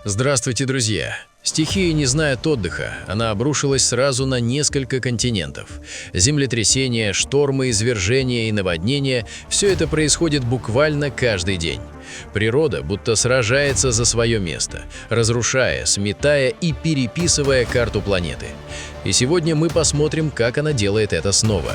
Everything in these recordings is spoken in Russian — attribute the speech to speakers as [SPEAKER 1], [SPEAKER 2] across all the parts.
[SPEAKER 1] Здравствуйте, друзья! Стихия не знает отдыха, она обрушилась сразу на несколько континентов. Землетрясения, штормы, извержения и наводнения – все это происходит буквально каждый день. Природа будто сражается за свое место, разрушая, сметая и переписывая карту планеты. И сегодня мы посмотрим, как она делает это снова.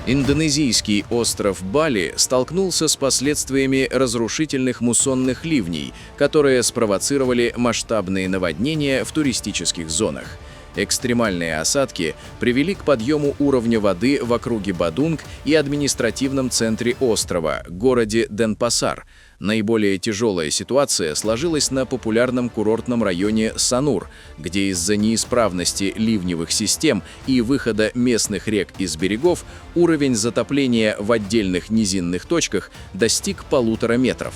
[SPEAKER 2] Индонезийский остров Бали столкнулся с последствиями разрушительных муссонных ливней, которые спровоцировали масштабные наводнения в туристических зонах. Экстремальные осадки привели к подъему уровня воды в округе Бадунг и административном центре острова, городе Денпасар. Наиболее тяжелая ситуация сложилась на популярном курортном районе Санур, где из-за неисправности ливневых систем и выхода местных рек из берегов уровень затопления в отдельных низинных точках достиг 1,5 метров.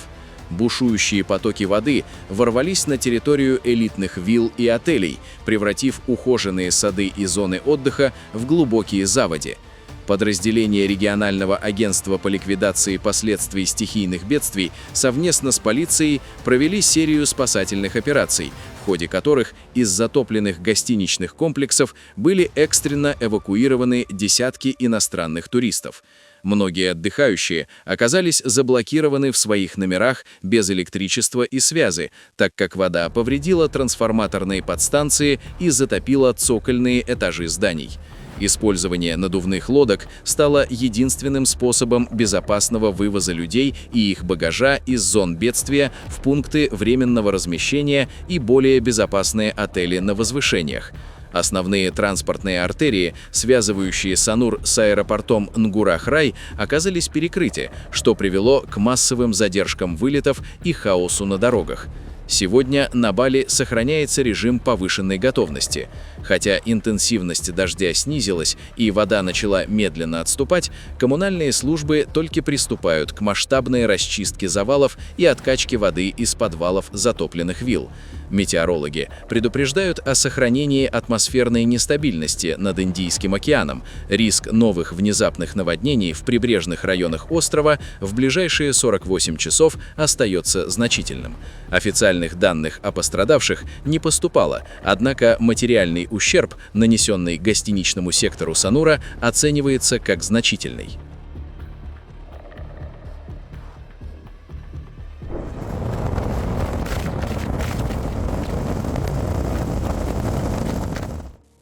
[SPEAKER 2] Бушующие потоки воды ворвались на территорию элитных вилл и отелей, превратив ухоженные сады и зоны отдыха в глубокие заводи. Подразделения регионального агентства по ликвидации последствий стихийных бедствий совместно с полицией провели серию спасательных операций, в ходе которых из затопленных гостиничных комплексов были экстренно эвакуированы десятки иностранных туристов. Многие отдыхающие оказались заблокированы в своих номерах без электричества и связи, так как вода повредила трансформаторные подстанции и затопила цокольные этажи зданий. Использование надувных лодок стало единственным способом безопасного вывоза людей и их багажа из зон бедствия в пункты временного размещения и более безопасные отели на возвышениях. Основные транспортные артерии, связывающие Санур с аэропортом Нгурахрай, оказались перекрыты, что привело к массовым задержкам вылетов и хаосу на дорогах. Сегодня на Бали сохраняется режим повышенной готовности. Хотя интенсивность дождя снизилась и вода начала медленно отступать, коммунальные службы только приступают к масштабной расчистке завалов и откачке воды из подвалов затопленных вилл. Метеорологи предупреждают о сохранении атмосферной нестабильности над Индийским океаном. Риск новых внезапных наводнений в прибрежных районах острова в ближайшие 48 часов остается значительным. Официальных данных о пострадавших не поступало, однако материальный ущерб, нанесенный гостиничному сектору Санура, оценивается как значительный.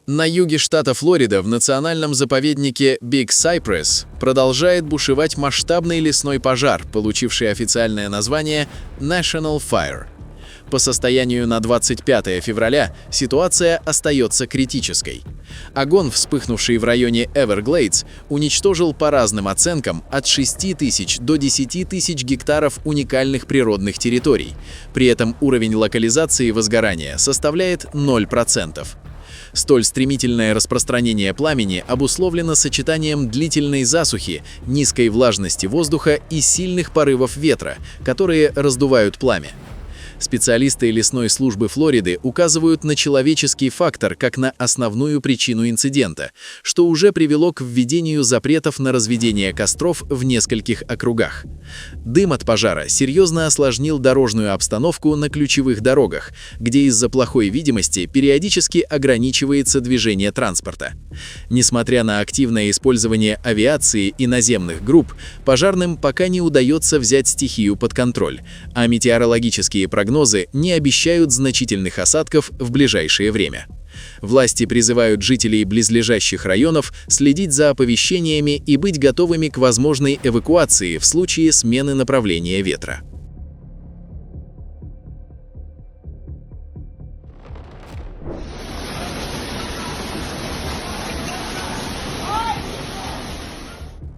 [SPEAKER 1] На юге штата Флорида в национальном заповеднике Big Cypress продолжает бушевать масштабный лесной пожар, получивший официальное название National Fire. По состоянию на 25 февраля ситуация остается критической. Огонь, вспыхнувший в районе Everglades, уничтожил по разным оценкам от 6 тысяч до 10 тысяч гектаров уникальных природных территорий. При этом уровень локализации возгорания составляет 0%. Столь стремительное распространение пламени обусловлено сочетанием длительной засухи, низкой влажности воздуха и сильных порывов ветра, которые раздувают пламя. Специалисты лесной службы Флориды указывают на человеческий фактор как на основную причину инцидента, что уже привело к введению запретов на разведение костров в нескольких округах. Дым от пожара серьезно осложнил дорожную обстановку на ключевых дорогах, где из-за плохой видимости периодически ограничивается движение транспорта. Несмотря на активное использование авиации и наземных групп, пожарным пока не удается взять стихию под контроль, а метеорологические прогнозы не обещают значительных осадков в ближайшее время. Власти призывают жителей близлежащих районов следить за оповещениями и быть готовыми к возможной эвакуации в случае смены направления ветра.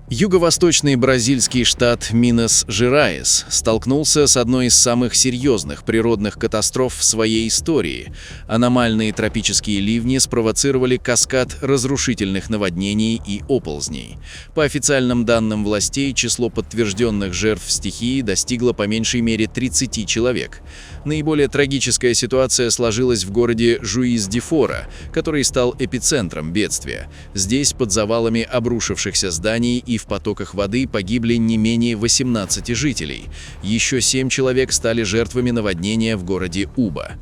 [SPEAKER 1] Юго-восточный бразильский штат Минас-Жерайс столкнулся с одной из самых серьезных природных катастроф в своей истории. Аномальные тропические ливни спровоцировали каскад разрушительных наводнений и оползней. По официальным данным властей, число подтвержденных жертв стихии достигло по меньшей мере 30 человек. Наиболее трагическая ситуация сложилась в городе Жуис-де-Фора, который стал эпицентром бедствия. Здесь, под завалами обрушившихся зданий и и в потоках воды погибли не менее 18 жителей. Еще 7 человек стали жертвами наводнения в городе Уба.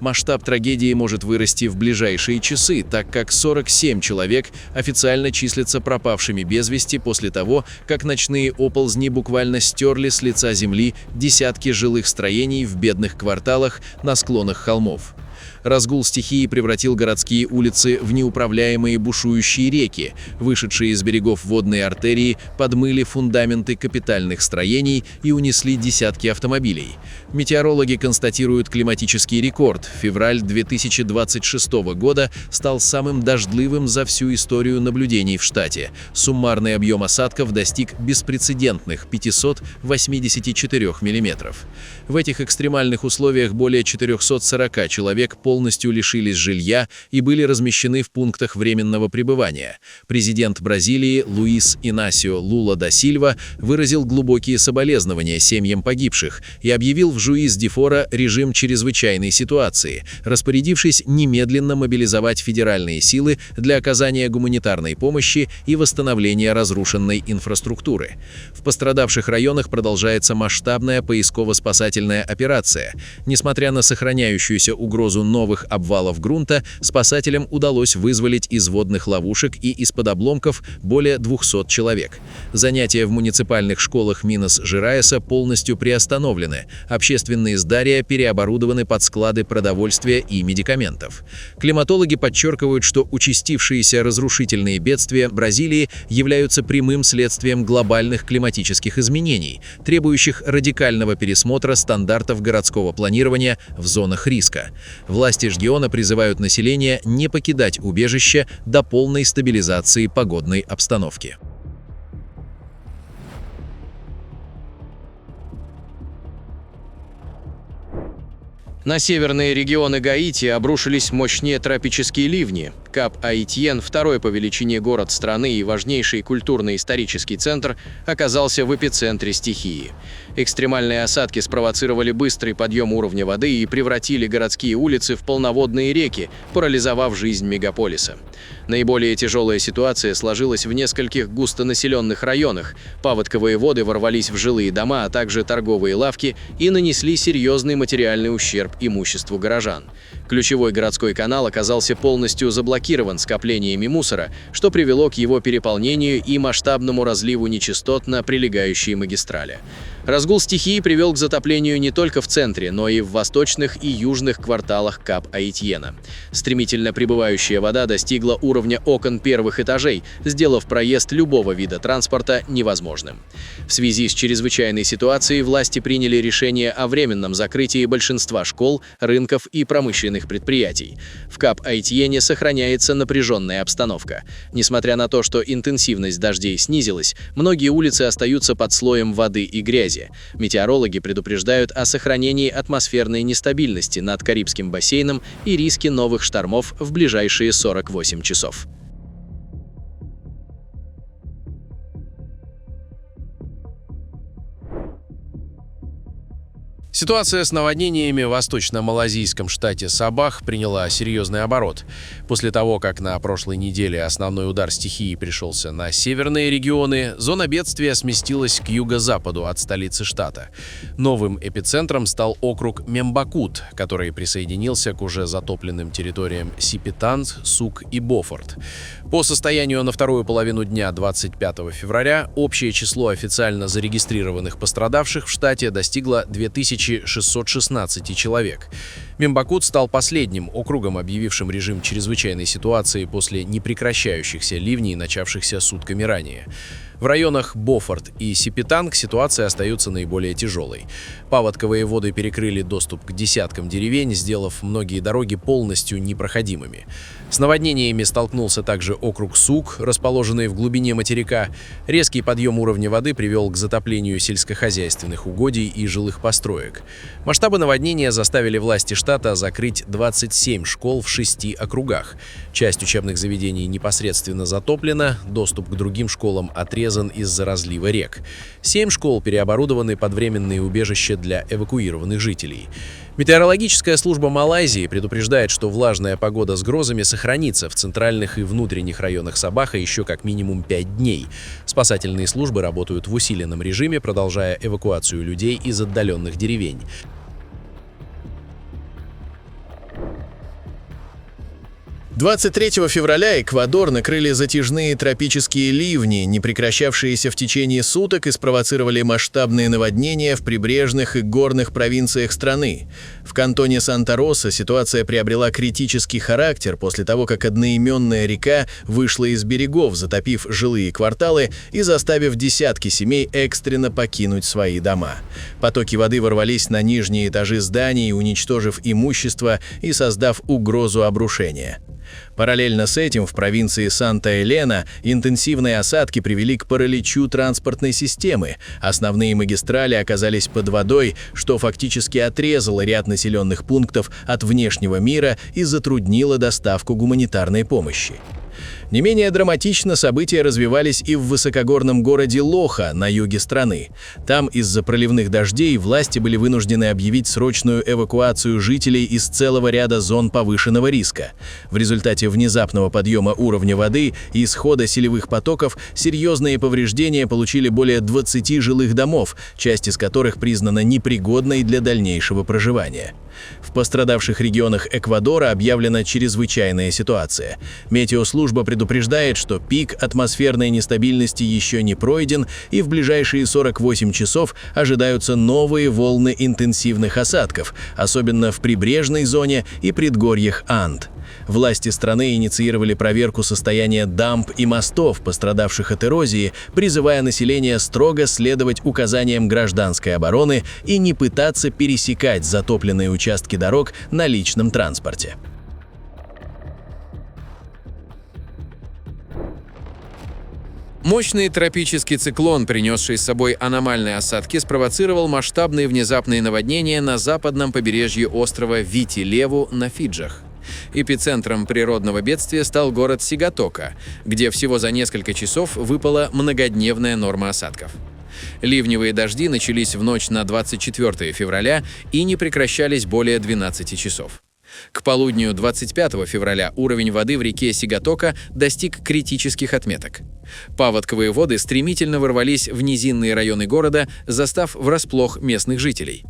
[SPEAKER 1] Масштаб трагедии может вырасти в ближайшие часы, так как 47 человек официально числятся пропавшими без вести после того, как ночные оползни буквально стерли с лица земли десятки жилых строений в бедных кварталах на склонах холмов. Разгул стихии превратил городские улицы в неуправляемые бушующие реки. Вышедшие из берегов водные артерии подмыли фундаменты капитальных строений и унесли десятки автомобилей. Метеорологи констатируют климатический рекорд. Февраль 2026 года стал самым дождливым за всю историю наблюдений в штате. Суммарный объем осадков достиг беспрецедентных 584 мм. В этих экстремальных условиях более 440 человек полностью лишились жилья и были размещены в пунктах временного пребывания. Президент Бразилии Луис Инасио Лула да Сильва выразил глубокие соболезнования семьям погибших и объявил в Жуис-де-Фора режим чрезвычайной ситуации, распорядившись немедленно мобилизовать федеральные силы для оказания гуманитарной помощи и восстановления разрушенной инфраструктуры. В пострадавших районах продолжается масштабная поисково-спасательная операция. Несмотря на сохраняющуюся угрозу новых обвалов грунта, спасателям удалось вызволить из водных ловушек и из-под обломков более 200 человек. Занятия в муниципальных школах Минас-Жерайеса полностью приостановлены, общественные здания переоборудованы под склады продовольствия и медикаментов. Климатологи подчеркивают, что участившиеся разрушительные бедствия Бразилии являются прямым следствием глобальных климатических изменений, требующих радикального пересмотра стандартов городского планирования в зонах риска. Власти региона призывают население не покидать убежище до полной стабилизации погодной обстановки.
[SPEAKER 2] На северные регионы Гаити обрушились мощнее тропические ливни. Кап-Аитьен, второй по величине город страны и важнейший культурно-исторический центр, оказался в эпицентре стихии. Экстремальные осадки спровоцировали быстрый подъем уровня воды и превратили городские улицы в полноводные реки, парализовав жизнь мегаполиса. Наиболее тяжелая ситуация сложилась в нескольких густонаселенных районах. Паводковые воды ворвались в жилые дома, а также торговые лавки и нанесли серьезный материальный ущерб имуществу горожан. Ключевой городской канал оказался полностью заблокирован скоплениями мусора, что привело к его переполнению и масштабному разливу нечистот на прилегающие магистрали. Разгул стихии привел к затоплению не только в центре, но и в восточных и южных кварталах Кап-Аитьена. Стремительно прибывающая вода достигла уровня окон первых этажей, сделав проезд любого вида транспорта невозможным. В связи с чрезвычайной ситуацией власти приняли решение о временном закрытии большинства школ, рынков и промышленных предприятий. В Кап-Аитьене сохраняется напряженная обстановка. Несмотря на то, что интенсивность дождей снизилась, многие улицы остаются под слоем воды и грязи. Метеорологи предупреждают о сохранении атмосферной нестабильности над Карибским бассейном и риске новых штормов в ближайшие 48 часов.
[SPEAKER 3] Ситуация с наводнениями в восточно-малазийском штате Сабах приняла серьезный оборот. После того, как на прошлой неделе основной удар стихии пришелся на северные регионы, зона бедствия сместилась к юго-западу от столицы штата. Новым эпицентром стал округ Мембакут, который присоединился к уже затопленным территориям Сипитанс, Сук и Бофорт. По состоянию на вторую половину дня 25 февраля общее число официально зарегистрированных пострадавших в штате достигло 2616 человек. Мембакут стал последним округом, объявившим режим чрезвычайной ситуации после непрекращающихся ливней, начавшихся сутками ранее. В районах Бофорт и Сипитанг ситуация остается наиболее тяжелой. Паводковые воды перекрыли доступ к десяткам деревень, сделав многие дороги полностью непроходимыми. С наводнениями столкнулся также округ Сук, расположенный в глубине материка. Резкий подъем уровня воды привел к затоплению сельскохозяйственных угодий и жилых построек. Масштабы наводнения заставили власти штата штата закрыть 27 школ в 6 округах. Часть учебных заведений непосредственно затоплена, доступ к другим школам отрезан из-за разлива рек. 7 школ переоборудованы под временные убежища для эвакуированных жителей. Метеорологическая служба Малайзии предупреждает, что влажная погода с грозами сохранится в центральных и внутренних районах Сабаха еще как минимум 5 дней. Спасательные службы работают в усиленном режиме, продолжая эвакуацию людей из отдаленных деревень.
[SPEAKER 1] «23 февраля Эквадор накрыли затяжные тропические ливни, не прекращавшиеся в течение суток, и спровоцировали масштабные наводнения в прибрежных и горных провинциях страны. В кантоне Санта-Роса ситуация приобрела критический характер после того, как одноименная река вышла из берегов, затопив жилые кварталы и заставив десятки семей экстренно покинуть свои дома. Потоки воды ворвались на нижние этажи зданий, уничтожив имущество и создав угрозу обрушения. Параллельно с этим в провинции Санта-Элена интенсивные осадки привели к параличу транспортной системы. Основные магистрали оказались под водой, что фактически отрезало ряд населенных пунктов от внешнего мира и затруднило доставку гуманитарной помощи. Не менее драматично события развивались и в высокогорном городе Лоха на юге страны. Там из-за проливных дождей власти были вынуждены объявить срочную эвакуацию жителей из целого ряда зон повышенного риска. В результате внезапного подъема уровня воды и исхода селевых потоков серьезные повреждения получили более 20 жилых домов, часть из которых признана непригодной для дальнейшего проживания. В пострадавших регионах Эквадора объявлена чрезвычайная ситуация. Метеослужба предупреждает, что пик атмосферной нестабильности еще не пройден, и в ближайшие 48 часов ожидаются новые волны интенсивных осадков, особенно в прибрежной зоне и предгорьях Анд. Власти страны инициировали проверку состояния дамб и мостов, пострадавших от эрозии, призывая население строго следовать указаниям гражданской обороны и не пытаться пересекать затопленные участки дорог на личном транспорте.
[SPEAKER 2] Мощный тропический циклон, принесший с собой аномальные осадки, спровоцировал масштабные внезапные наводнения на западном побережье острова Вити-Леву на Фиджах. Эпицентром природного бедствия стал город Сигатока, где всего за несколько часов выпала многодневная норма осадков. Ливневые дожди начались в ночь на 24 февраля и не прекращались более 12 часов. К полудню 25 февраля уровень воды в реке Сигатока достиг критических отметок. Паводковые воды стремительно ворвались в низинные районы города, застав врасплох местных жителей.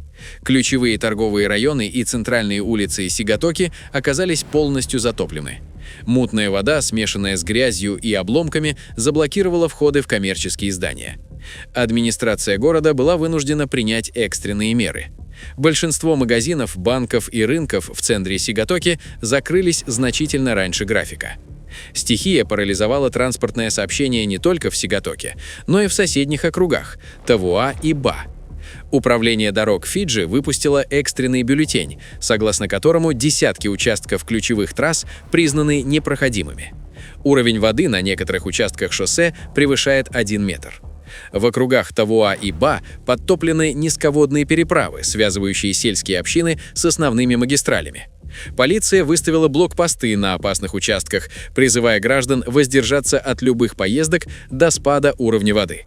[SPEAKER 2] Ключевые торговые районы и центральные улицы Сигатоки оказались полностью затоплены. Мутная вода, смешанная с грязью и обломками, заблокировала входы в коммерческие здания. Администрация города была вынуждена принять экстренные меры. Большинство магазинов, банков и рынков в центре Сигатоки закрылись значительно раньше графика. Стихия парализовала транспортное сообщение не только в Сигатоке, но и в соседних округах – Тавуа и Ба. Управление дорог Фиджи выпустило экстренный бюллетень, согласно которому десятки участков ключевых трасс признаны непроходимыми. Уровень воды на некоторых участках шоссе превышает 1 метр. В округах Тавуа и Ба подтоплены низководные переправы, связывающие сельские общины с основными магистралями. Полиция выставила блокпосты на опасных участках, призывая граждан воздержаться от любых поездок до спада уровня воды.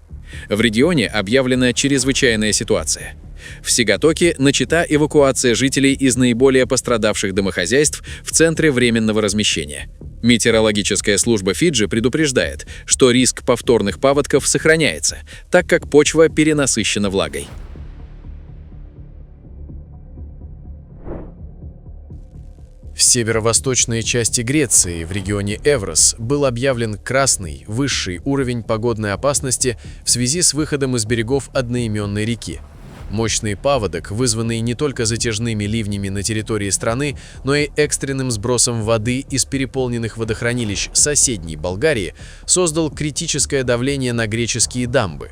[SPEAKER 2] В регионе объявлена чрезвычайная ситуация. В Сигатоке начата эвакуация жителей из наиболее пострадавших домохозяйств в центре временного размещения. Метеорологическая служба Фиджи предупреждает, что риск повторных паводков сохраняется, так как почва перенасыщена влагой.
[SPEAKER 1] В северо-восточной части Греции, в регионе Эврос, был объявлен красный, высший уровень погодной опасности в связи с выходом из берегов одноименной реки. Мощный паводок, вызванный не только затяжными ливнями на территории страны, но и экстренным сбросом воды из переполненных водохранилищ соседней Болгарии, создал критическое давление на греческие дамбы.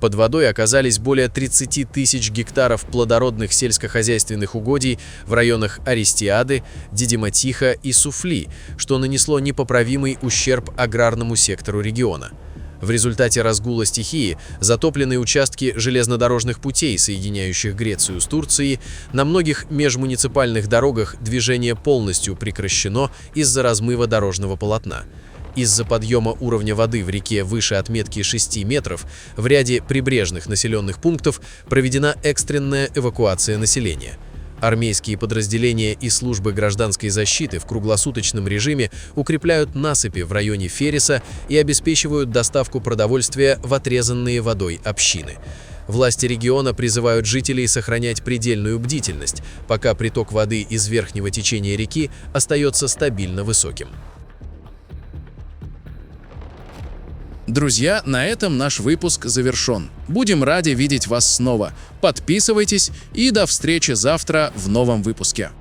[SPEAKER 1] Под водой оказались более 30 тысяч гектаров плодородных сельскохозяйственных угодий в районах Аристиады, Дидиматиха и Суфли, что нанесло непоправимый ущерб аграрному сектору региона.
[SPEAKER 3] В результате разгула стихии затоплены участки железнодорожных путей, соединяющих Грецию с Турцией. На многих межмуниципальных дорогах движение полностью прекращено из-за размыва дорожного полотна. Из-за подъема уровня воды в реке выше отметки 6 метров в ряде прибрежных населенных пунктов проведена экстренная эвакуация населения. Армейские подразделения и службы гражданской защиты в круглосуточном режиме укрепляют насыпи в районе Фериса и обеспечивают доставку продовольствия в отрезанные водой общины. Власти региона призывают жителей сохранять предельную бдительность, пока приток воды из верхнего течения реки остается стабильно высоким.
[SPEAKER 2] Друзья, на этом наш выпуск завершен. Будем рады видеть вас снова. Подписывайтесь и до встречи завтра в новом выпуске.